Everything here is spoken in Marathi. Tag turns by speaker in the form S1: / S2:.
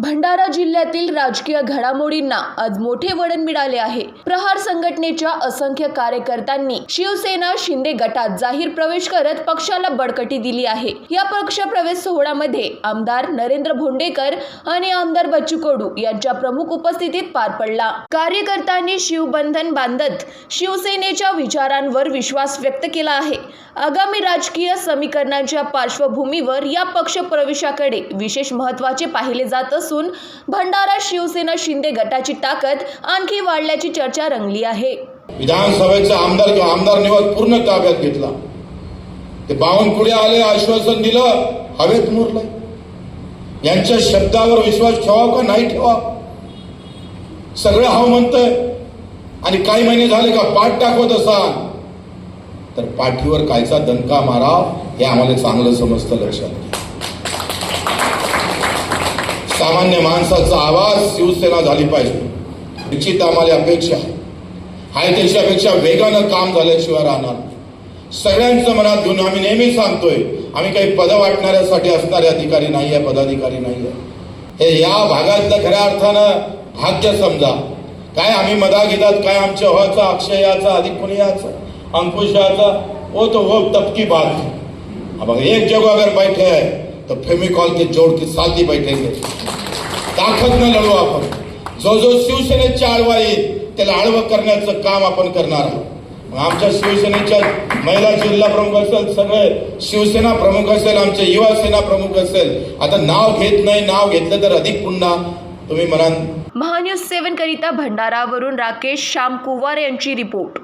S1: भंडारा जिल्ह्यातील राजकीय घडामोडींना आज मोठे वळण मिळाले आहे। प्रहार संघटनेच्या असंख्य कार्यकर्त्यांनी शिवसेना शिंदे गटात जाहीर प्रवेश करत पक्षाला बळकटी दिली आहे। या पक्षप्रवेश सोहळ्यामध्ये आमदार नरेंद्र भोंडेकर आणि आमदार बच्चू कडू यांच्या प्रमुख उपस्थितीत पार पडला। कार्यकर्त्यांनी शिवबंधन बांधत शिवसेनेच्या विचारांवर विश्वास व्यक्त केला आहे। आगामी राजकीय समीकरणांच्या पार्श्वभूमीवर या पक्ष प्रवेशाकडे विशेष महत्त्वाचे पाहिले जात असून भंडारा शिवसेना शिंदे गटाची ताकद आणखी वाढल्याची चर्चा रंगली आहे।
S2: विधानसभेचा आमदार निवास पूर्ण ताब्यात घेतला। ते बावनकुळे आले, आश्वासन दिलं, हवेत मुरलं। यांच्या शब्दावर विश्वास ठेवावा का नाही ठेवावा? सगळं हाव म्हणतंय आणि काही महिने झाले का पाठ टाकवत असाल तर पाठीवर कायचा दणका माराव हे आम्हाला चांगलं समजतं। लक्षात घ्या, सामान्य माणसाचा आवाज शिवसेना झाली पाहिजे, निश्चित आम्हाला अपेक्षा आहे। त्याच्यापेक्षा वेगानं काम झाल्याशिवाय राहणार। सगळ्यांचं मनात घेऊन आम्ही नेहमी सांगतोय, आम्ही काही पद वाटणाऱ्यासाठी असणारे अधिकारी नाहीये, पदाधिकारी नाहीये। हे या भागातलं खऱ्या अर्थानं भाग्य समजा। काय आम्ही मदागीतात काय आमच्या व्हाचा, अक्षयाचा, अधिक पुनियाचा, अंकुशाचा, वो तबकी बात। अब एक जगह अगर बैठे हैं तो फेमिकॉल के जोड़ के साथ ही बैठेंगे। ताकद न लढू आपण। जो शिवसेनेची आळवा येईल त्याला आळवं करण्याचं काम आपण करणार आहोत। आमच्या शिवसेनेच्या महिला जिल्हा प्रमुख असेल, सगळे शिवसेना प्रमुख असेल, आमचे युवा सेना प्रमुख असेल, आता नाव घेत नाही, नाव घेतलं तर अधिक पुन्हा तुम्ही म्हणाल।
S1: महान्यूज 7 करिता भंडारावरून राकेश श्याम कुवार यांची रिपोर्ट।